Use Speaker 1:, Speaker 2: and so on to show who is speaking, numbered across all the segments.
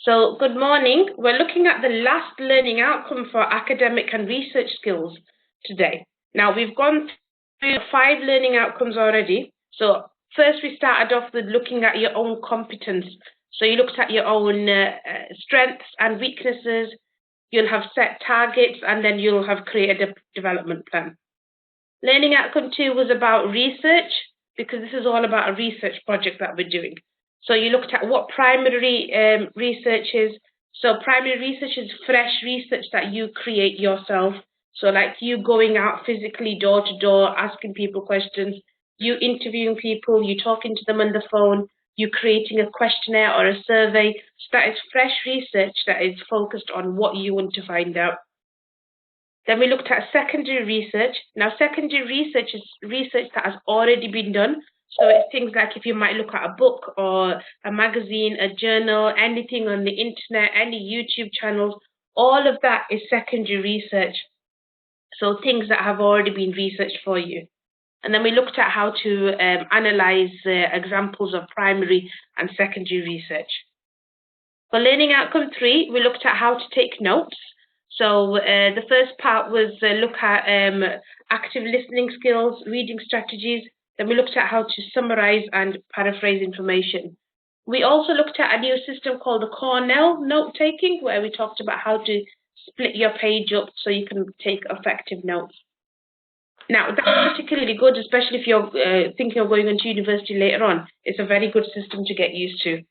Speaker 1: So, good morning. We're looking at the last learning outcome for academic and research skills today. Now, we've gone through 5 learning outcomes already. So, first we started off with looking at your own competence. So, you looked at your own strengths and weaknesses. You'll have set targets, and then you'll have created a development plan. Learning outcome 2 was about research, because this is all about a research project that we're doing. So you looked at what primary research is. So primary research is fresh research that you create yourself. So like you going out physically door to door, asking people questions, you interviewing people, you talking to them on the phone, you creating a questionnaire or a survey. So that is fresh research that is focused on what you want to find out. Then we looked at secondary research. Now, secondary research is research that has already been done. So it's things like if you might look at a book or a magazine, a journal, anything on the internet, any YouTube channels, all of that is secondary research. So things that have already been researched for you. And then we looked at how to analyze examples of primary and secondary research. For learning outcome 3, we looked at how to take notes. So the first part was look at active listening skills, reading strategies. Then we looked at how to summarize and paraphrase information. We also looked at a new system called the Cornell note-taking, where we talked about how to split your page up so you can take effective notes. Now, that's particularly good, especially if you're thinking of going into university later on. It's a very good system to get used to.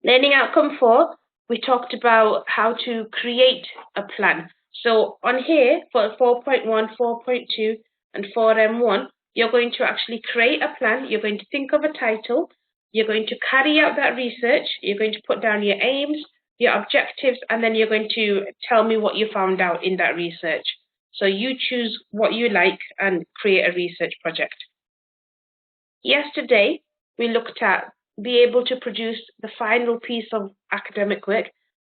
Speaker 1: Learning outcome 4, we talked about how to create a plan. So on here, for 4.1, 4.2, and 4M1, you're going to actually create a plan. You're going to think of a title. You're going to carry out that research. You're going to put down your aims, your objectives, and then you're going to tell me what you found out in that research. So you choose what you like and create a research project. Yesterday, we looked at be able to produce the final piece of academic work.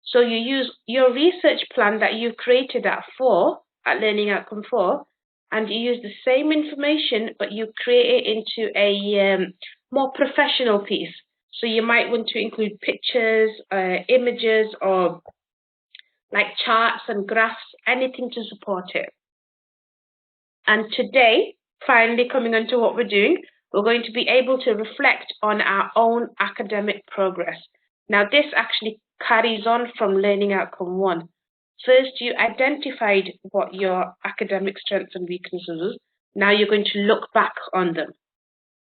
Speaker 1: So you use your research plan that you've created at learning outcome 4, and you use the same information, but you create it into a more professional piece. So you might want to include pictures, images, or like charts and graphs, anything to support it. And today, finally coming on to what we're doing, we're going to be able to reflect on our own academic progress. Now, this actually carries on from learning outcome 1. First, you identified what your academic strengths and weaknesses are. Now you're going to look back on them.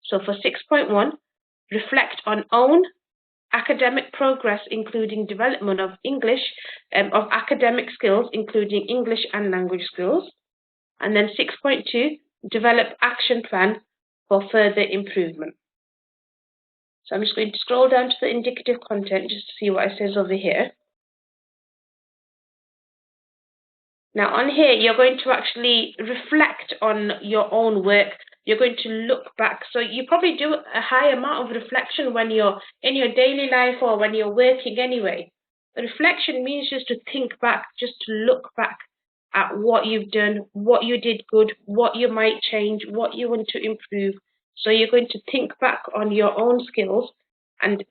Speaker 1: So for 6.1, reflect on own academic progress, including development of of academic skills, including English and language skills. And then 6.2, develop action plan for further improvement. So I'm just going to scroll down to the indicative content just to see what it says over here. Now on here, you're going to actually reflect on your own work. You're going to look back. So you probably do a high amount of reflection when you're in your daily life or when you're working anyway. The reflection means just to think back, just to look back at what you've done, what you did good, what you might change, what you want to improve. So you're going to think back on your own skills and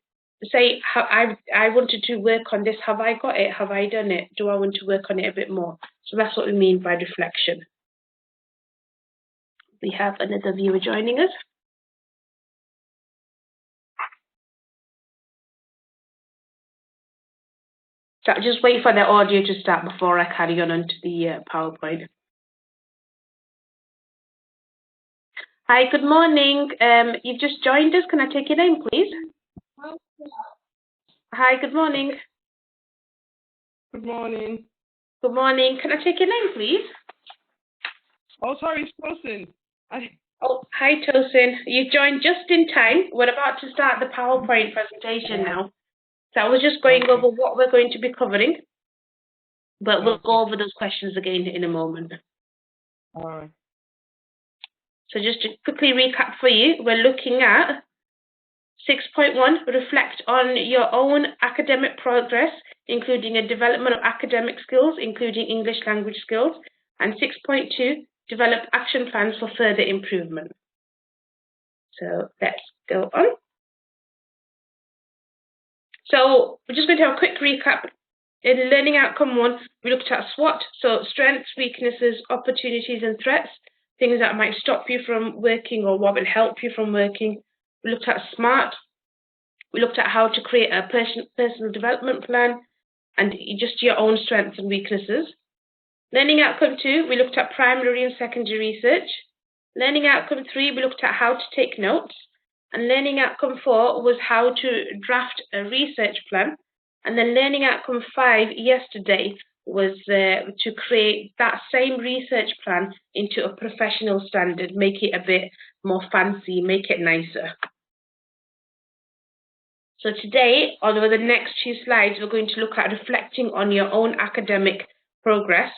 Speaker 1: say, I wanted to work on this. Have I got it? Have I done it? Do I want to work on it a bit more? So that's what we mean by reflection. We have another viewer joining us. So I'll just wait for the audio to start before I carry on onto the PowerPoint. Hi, good morning. You've just joined us. Can I take your name, please? Hi, good morning.
Speaker 2: Good morning.
Speaker 1: Good morning. Can I take your name, please?
Speaker 2: Oh, sorry, it's Pearson.
Speaker 1: Oh, hi, Tosin. You joined just in time. We're about to start the PowerPoint presentation now. So I was just going over what we're going to be covering, but we'll go over those questions again in a moment.
Speaker 2: All right.
Speaker 1: So just to quickly recap for you, we're looking at 6.1, reflect on your own academic progress, including a development of academic skills, including English language skills, and 6.2, develop action plans for further improvement. So let's go on. So we're just going to have a quick recap. In learning outcome 1, we looked at SWOT, so strengths, weaknesses, opportunities and threats, things that might stop you from working or what will help you from working. We looked at SMART. We looked at how to create a personal development plan and just your own strengths and weaknesses. Learning outcome 2, we looked at primary and secondary research. Learning outcome 3, we looked at how to take notes. And learning outcome 4 was how to draft a research plan. And then learning outcome 5 yesterday was to create that same research plan into a professional standard, make it a bit more fancy, make it nicer. So today, over the next 2 slides, we're going to look at reflecting on your own academic progress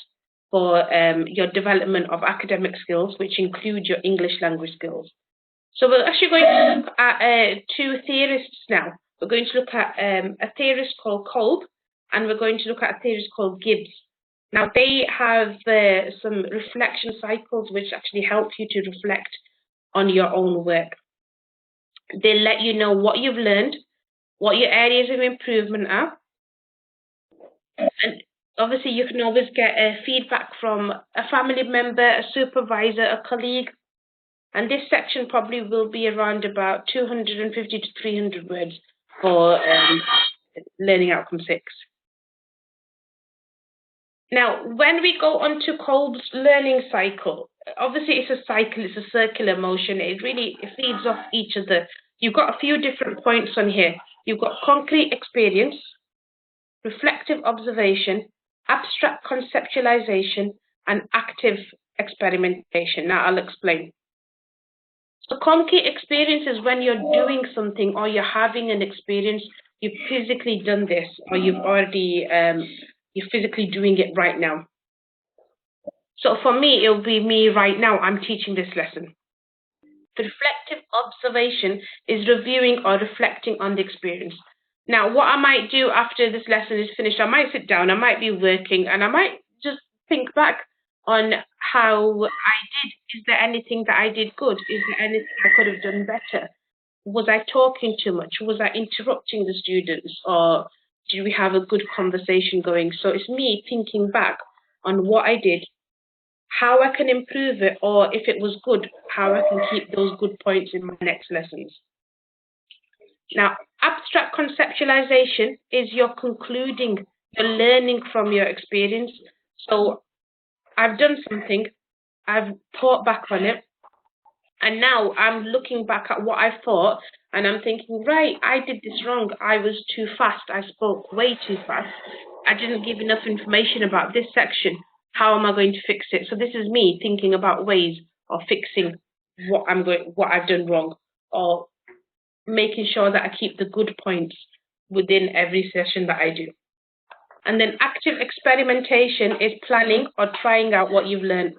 Speaker 1: for your development of academic skills, which include your English language skills. So we're actually going to look at 2 theorists now. We're going to look at a theorist called Kolb, and we're going to look at a theorist called Gibbs. Now, they have some reflection cycles which actually help you to reflect on your own work. They let you know what you've learned, what your areas of improvement are, and obviously you can always get feedback from a family member, a supervisor, a colleague, and this section probably will be around about 250 to 300 words for learning outcome 6. Now, when we go on to Kolb's learning cycle, obviously it's a cycle, it's a circular motion, it feeds off each other. You've got a few different points on here. You've got concrete experience, reflective observation, abstract conceptualization, and active experimentation. Now I'll explain. So concrete experience is when you're doing something or you're having an experience, you've physically done this, or you've already, you're physically doing it right now. So for me, it'll be me right now, I'm teaching this lesson. The reflective observation is reviewing or reflecting on the experience. Now, what I might do after this lesson is finished, I might sit down, I might be working, and I might just think back on how I did. Is there anything that I did good? Is there anything I could have done better? Was I talking too much? Was I interrupting the students? Or did we have a good conversation going? So it's me thinking back on what I did, how I can improve it, or if it was good, how I can keep those good points in my next lessons. Now, abstract conceptualization is you're concluding, you're learning from your experience. So I've done something, I've thought back on it, and now I'm looking back at what I thought, and I'm thinking, right, I did this wrong. I was too fast. I spoke way too fast. I didn't give enough information about this section. How am I going to fix it? So this is me thinking about ways of fixing what I've done wrong, or making sure that I keep the good points within every session that I do. And then active experimentation is planning or trying out what you've learned.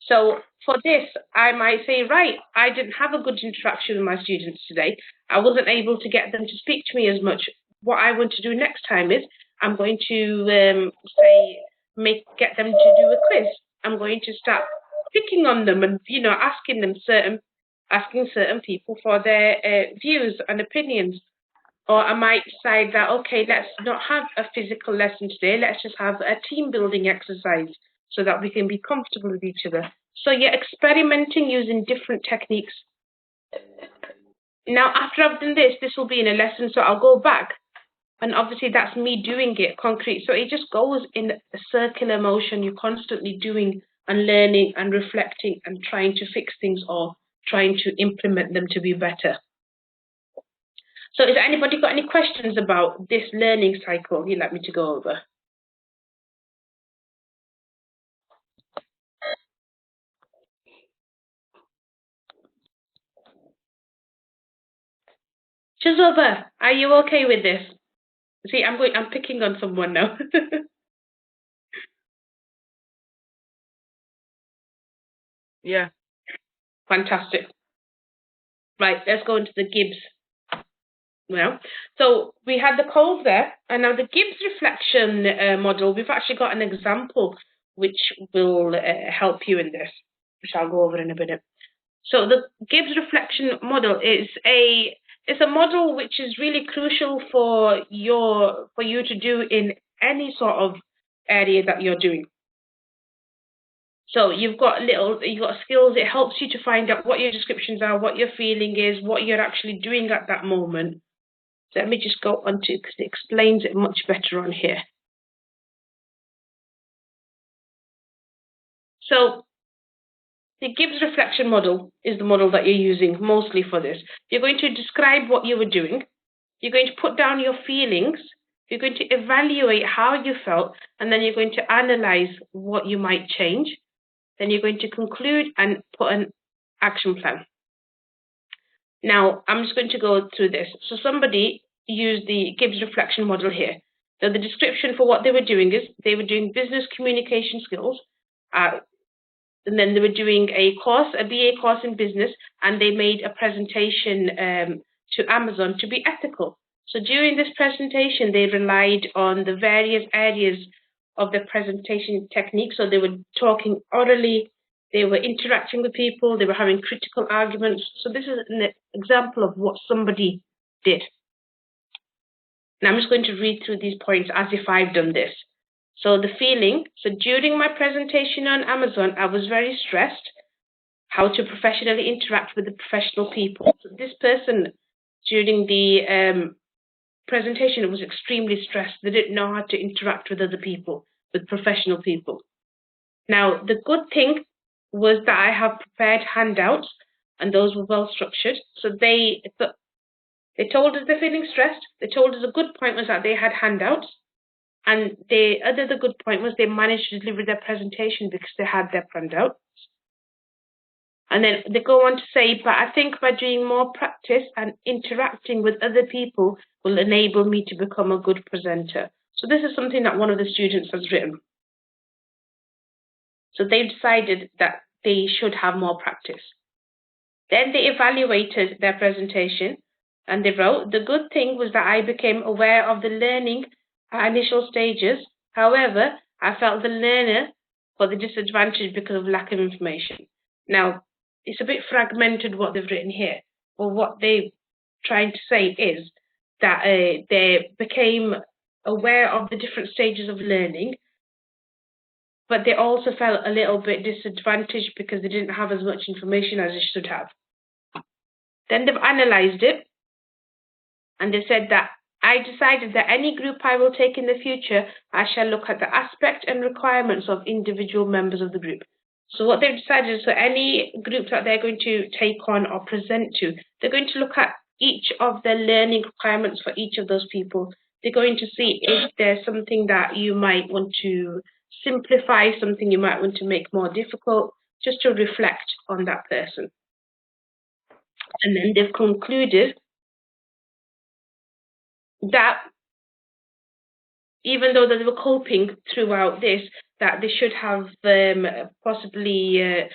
Speaker 1: So for this, I might say, right, I didn't have a good interaction with my students today. I wasn't able to get them to speak to me as much. What I want to do next time is I'm going to get them to do a quiz. I'm going to start picking on them and asking certain people for their views and opinions. Or I might decide that, okay, let's not have a physical lesson today. Let's just have a team building exercise so that we can be comfortable with each other. So you're experimenting using different techniques. Now, after I've done this will be in a lesson, so I'll go back. And obviously that's me doing it concrete. So it just goes in a circular motion. You're constantly doing and learning and reflecting and trying to fix things or trying to implement them to be better. So has anybody got any questions about this learning cycle you'd like me to go over? Shazova, are you okay with this? See, I'm picking on someone now.
Speaker 2: Yeah.
Speaker 1: Fantastic. Right, let's go into the Gibbs. Well, so we had the Kolb there, and now the Gibbs reflection model, we've actually got an example which will help you in this, which I'll go over in a minute. So the Gibbs reflection model is a it's a model which is really crucial for you to do in any sort of area that you're doing. So you've got skills. It helps you to find out what your descriptions are, what your feeling is, what you're actually doing at that moment. So let me just go on to, because it explains it much better on here. So the Gibbs reflection model is the model that you're using mostly for this. You're going to describe what you were doing. You're going to put down your feelings. You're going to evaluate how you felt, and then you're going to analyze what you might change. Then you're going to conclude and put an action plan. Now, I'm just going to go through this. So somebody used the Gibbs reflection model here. So the description for what they were doing is they were doing business communication skills, and then they were doing a BA course in business, and they made a presentation to Amazon to be ethical. So during this presentation, they relied on the various areas of the presentation technique. So they were talking orally, they were interacting with people, they were having critical arguments. So this is an example of what somebody did. Now I'm just going to read through these points as if I've done this. So the feeling, so during my presentation on Amazon, I was very stressed. How to professionally interact with the professional people. So this person, during the presentation, was extremely stressed. They didn't know how to interact with other people, with professional people. Now, the good thing was that I have prepared handouts, and those were well structured. So they told us they're feeling stressed. They told us a good point was that they had handouts. And the good point was they managed to deliver their presentation because they had their handouts. And then they go on to say, but I think by doing more practice and interacting with other people will enable me to become a good presenter. So this is something that one of the students has written. So they've decided that they should have more practice. Then they evaluated their presentation and they wrote, the good thing was that I became aware of the learning at initial stages. However, I felt the learner got the disadvantage because of lack of information. Now, it's a bit fragmented what they've written here. Well, what they're trying to say is that they became aware of the different stages of learning, but they also felt a little bit disadvantaged because they didn't have as much information as they should have. Then they've analysed it, and they said that I decided that any group I will take in the future, I shall look at the aspect and requirements of individual members of the group. So what they've decided is, so any group that they're going to take on or present to, they're going to look at each of the learning requirements for each of those people. They're going to see if there's something that you might want to simplify, something you might want to make more difficult, just to reflect on that person. And then they've concluded that even though they were coping throughout this, that they should have possibly,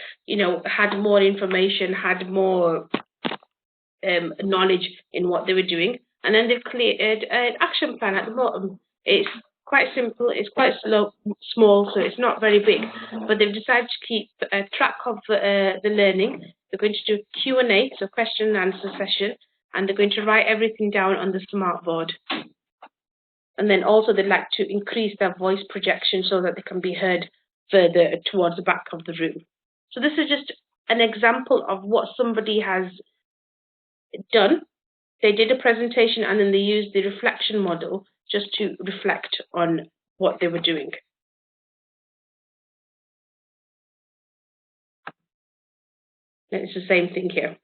Speaker 1: had more information, had more knowledge in what they were doing. And then they've created an action plan at the bottom. It's quite simple, it's quite small, so it's not very big. But they've decided to keep track of the learning. They're going to do Q&A, so question and answer session, and they're going to write everything down on the smart board. And then also they'd like to increase their voice projection so that they can be heard further towards the back of the room. So this is just an example of what somebody has done. They did a presentation and then they used the reflection model just to reflect on what they were doing. And it's the same thing here.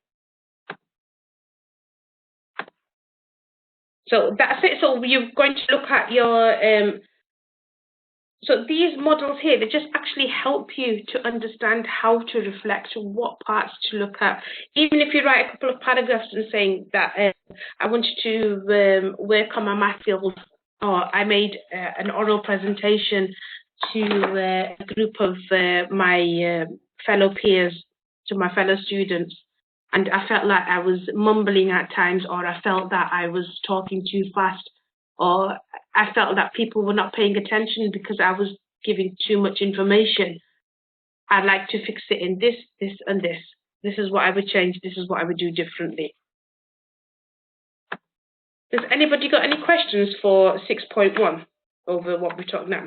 Speaker 1: So that's it. So you're going to look at your, so these models here, they just actually help you to understand how to reflect, what parts to look at. Even if you write a couple of paragraphs and saying that I want you to work on my math skills, or I made an oral presentation to a group of my fellow peers, to my fellow students, and I felt like I was mumbling at times, or I felt that I was talking too fast, or I felt that people were not paying attention because I was giving too much information. I'd like to fix it in this, this, and this. This is what I would change. This is what I would do differently. Has anybody got any questions for 6.1 over what we talked now?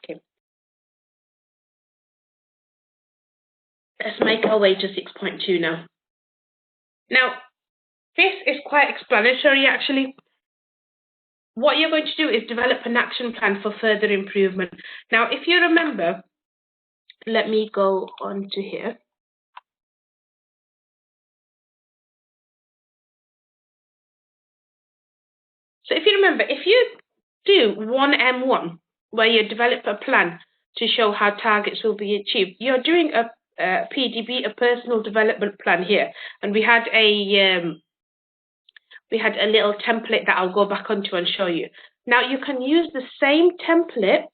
Speaker 1: Okay. Let's make our way to 6.2 now. Now, this is quite explanatory actually. What you're going to do is develop an action plan for further improvement. Now, if you remember, let me go on to here. So if you remember, if you do 1M1, where you develop a plan to show how targets will be achieved, you're doing a PDB, a personal development plan here. And we had a little template that I'll go back onto and show you. Now you can use the same template,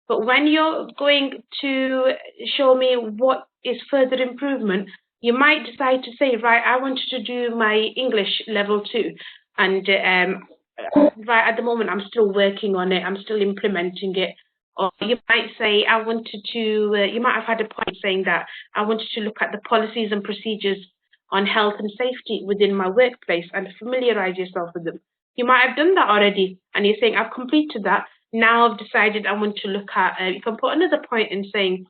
Speaker 1: but when you're going to show me what is further improvement, you might decide to say, right, I wanted to do my English level 2. And right at the moment, I'm still working on it. I'm still implementing it. Or you might say, I wanted to, you might have had a point saying that I wanted to look at the policies and procedures on health and safety within my workplace and familiarize yourself with them. You might have done that already, and you're saying, I've completed that. Now I've decided I want to look at, you can put another point in saying,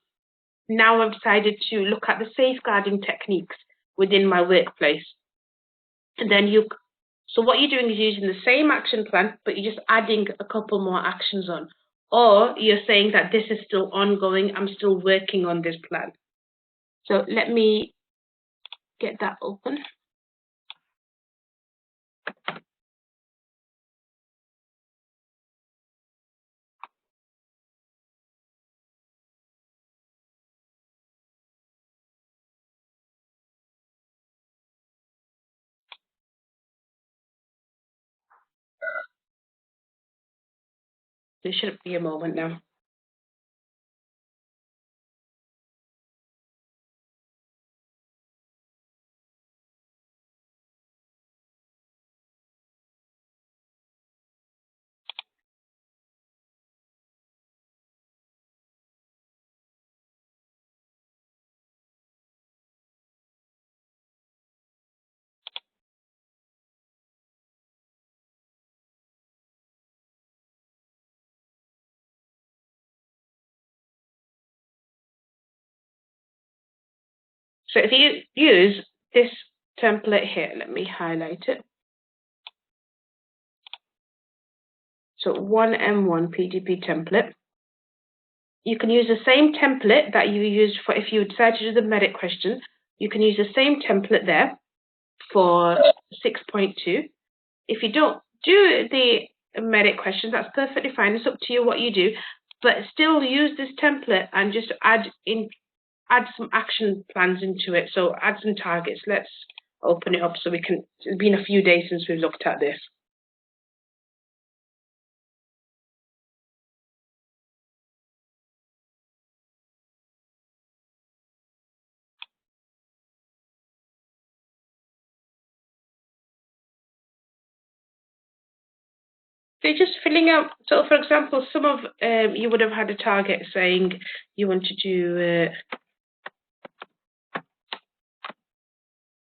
Speaker 1: now I've decided to look at the safeguarding techniques within my workplace. And then so what you're doing is using the same action plan, but you're just adding a couple more actions on. Or you're saying that this is still ongoing, I'm still working on this plan. So let me get that open. There shouldn't be a moment now. So if you use this template here, let me highlight it. So 1M1 PDP template. You can use the same template that you used for if you decide to do the merit question. You can use the same template there for 6.2. If you don't do the merit questions, that's perfectly fine. It's up to you what you do, but still use this template and just add some action plans into it. So add some targets. Let's open it up so we can. It's been a few days since we've looked at this. They're just filling out. So, for example, some of you would have had a target saying you want to do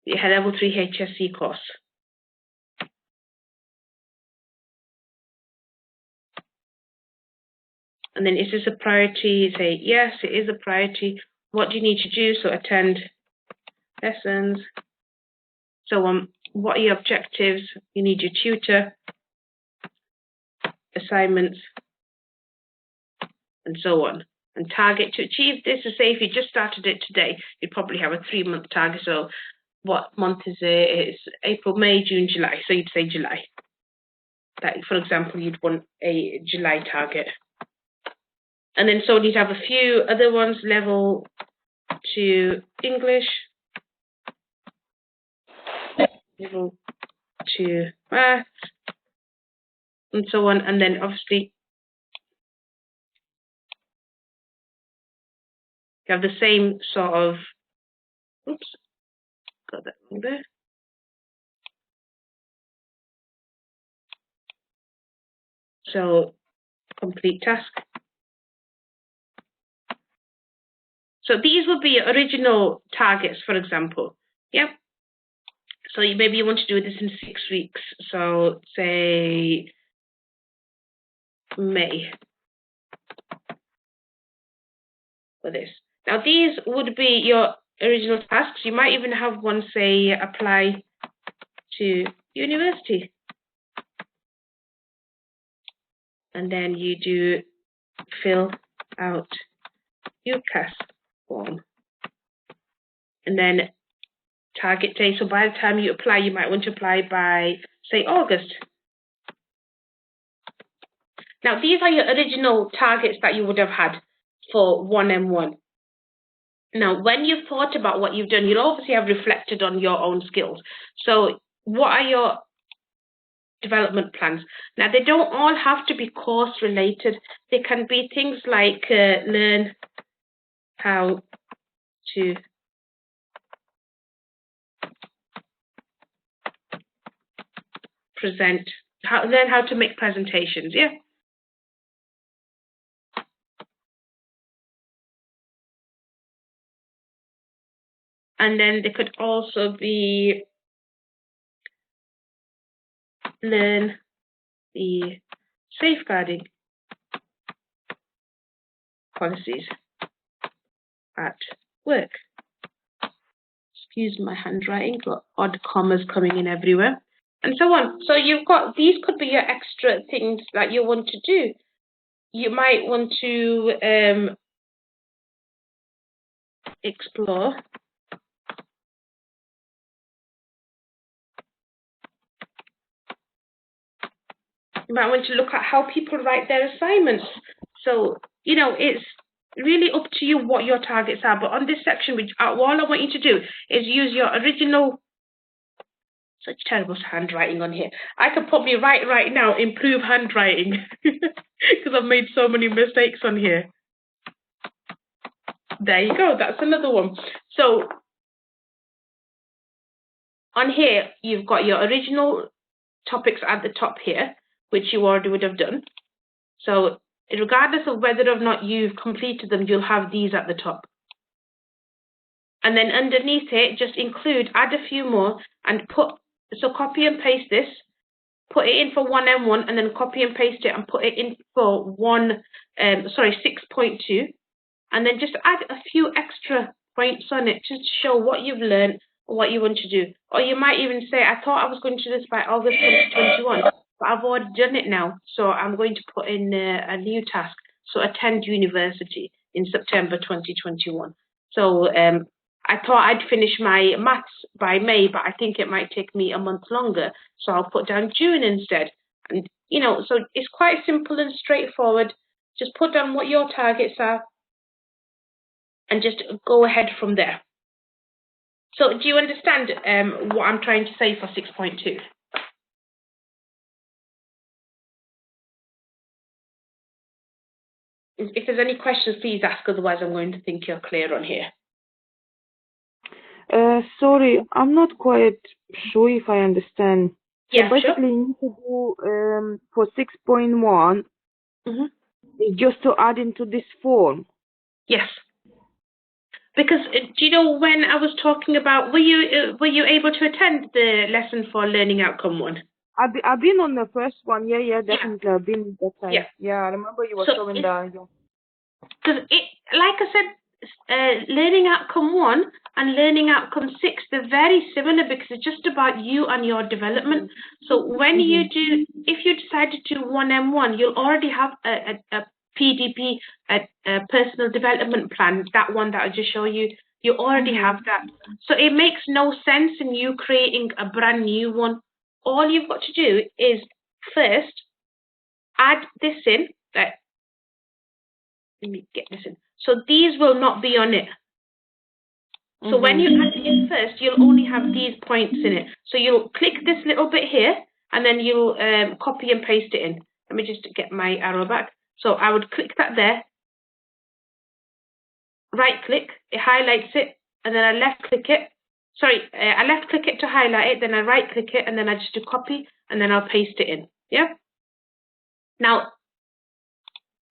Speaker 1: your level 3 HSC course. And then is this a priority? Say, yes, it is a priority. What do you need to do? So attend lessons. So what are your objectives? You need your tutor, assignments, and so on. And target to achieve this. So say if you just started it today, you'd probably have a 3-month target. So what month is it? It's April, May, June, July. So you'd say July. That, for example, you'd want a July target. And then so you'd have a few other ones, level 2 English, level 2 math, and so on. And then obviously you have the same sort of, oops, got that wrong there. So complete task. So these would be your original targets, for example. Yeah. So maybe you want to do this in 6 weeks. So say May for this. Now these would be your original tasks. You might even have one say apply to university. And then you do fill out UCAS form. And then target date. So by the time you apply, you might want to apply by, say, August. Now, these are your original targets that you would have had for 1M1. Now, when you've thought about what you've done, you'll obviously have reflected on your own skills. So what are your development plans? Now, they don't all have to be course related. They can be things like learn how to present, learn how to make presentations, yeah? And then they could also be learn the safeguarding policies at work. Excuse my handwriting, got odd commas coming in everywhere, and so on. So you've got, these could be your extra things that you want to do. You might want to explore you might want to look at how people write their assignments. So, you know, it's really up to you what your targets are. But on this section, which all I want you to do is use your original, such terrible handwriting on here. I could probably write right now, improve handwriting, because I've made so many mistakes on here. There you go, that's another one. So, on here, you've got your original topics at the top here, which you already would have done. So regardless of whether or not you've completed them, you'll have these at the top. And then underneath it, just include, add a few more and put, so copy and paste this, put it in for 1M1 and then copy and paste it and put it in for 6.2. And then just add a few extra points on it just to show what you've learned or what you want to do. Or you might even say, I thought I was going to do this by August 2021. But I've already done it now, so I'm going to put in a new task. So attend university in September 2021. So I thought I'd finish my maths by May, but I think it might take me a month longer. So I'll put down June instead. And, you know, so it's quite simple and straightforward. Just put down what your targets are and just go ahead from there. So do you understand what I'm trying to say for 6.2? If there's any questions, please ask. Otherwise, I'm going to think you're clear on here.
Speaker 2: Sorry, I'm not quite sure if I understand.
Speaker 1: Yeah,
Speaker 2: so basically,
Speaker 1: sure.
Speaker 2: you need to do for 6.1 just to add into this form.
Speaker 1: Yes. Because do you know when I was talking about, were you able to attend the lesson for learning outcome 1?
Speaker 2: I've been on the first one. Yeah, definitely. Yeah. I've been that time. Yeah, I remember you were showing the.
Speaker 1: Because like I said, learning outcome 1 and learning outcome 6, they're very similar because it's just about you and your development. So when you do, if you decide to do 1M1, you'll already have a PDP, a personal development plan, that one that I just showed you. You already have that. So it makes no sense in you creating a brand new one. All you've got to do is first add this in. Let me get this in. So these will not be on it. So when you add it in first, you'll only have these points in it. So you'll click this little bit here, and then you'll copy and paste it in. Let me just get my arrow back. So I would click that there, right click, it highlights it, and then I left click it. Sorry, I left click it to highlight it, then I right click it, and then I just do copy, and then I'll paste it in. Yeah? Now,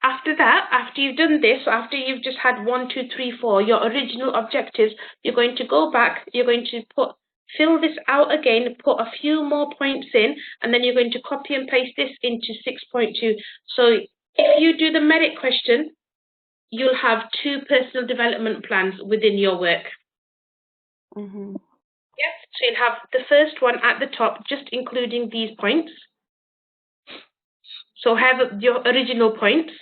Speaker 1: After that, after you've done this, after you've just had 1, 2, 3, 4, your original objectives, you're going to go back, you're going to fill this out again, put a few more points in, and then you're going to copy and paste this into 6.2. So if you do the merit question, you'll have 2 personal development plans within your work. Yes, so you'll have the first one at the top, just including these points. So have your original points.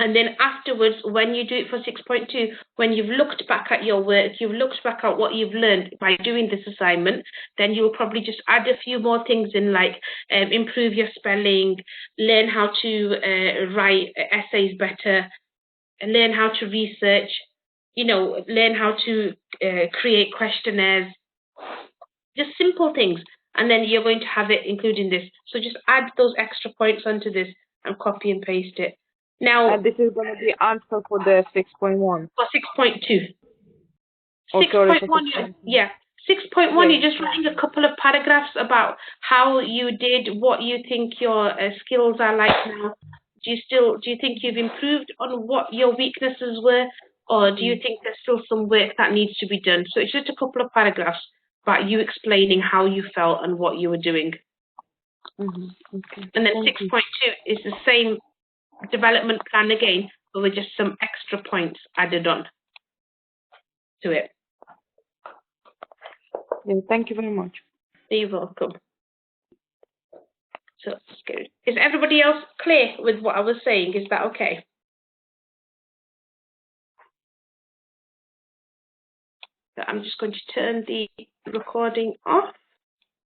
Speaker 1: And then afterwards, when you do it for 6.2, when you've looked back at your work, you've looked back at what you've learned by doing this assignment, then you'll probably just add a few more things in, like improve your spelling, learn how to write essays better, and learn how to research, learn how to create questionnaires, just simple things. And then you're going to have it including this. So just add those extra points onto this and copy and paste it. Now,
Speaker 2: this is going to be answer for the 6.1.
Speaker 1: For 6.2.
Speaker 2: Oh,
Speaker 1: 6.1, yeah. 6.1, you're just writing a couple of paragraphs about how you did, what you think your skills are like now. Do you think you've improved on what your weaknesses were, or do you think there's still some work that needs to be done? So it's just a couple of paragraphs about you explaining how you felt and what you were doing.
Speaker 2: Okay.
Speaker 1: And then 6.2 is the same development plan again, but with just some extra points added on to it.
Speaker 2: Yeah, thank you very much.
Speaker 1: You're welcome. So that's good. Is everybody else clear with what I was saying? Is that okay? So I'm just going to turn the recording off.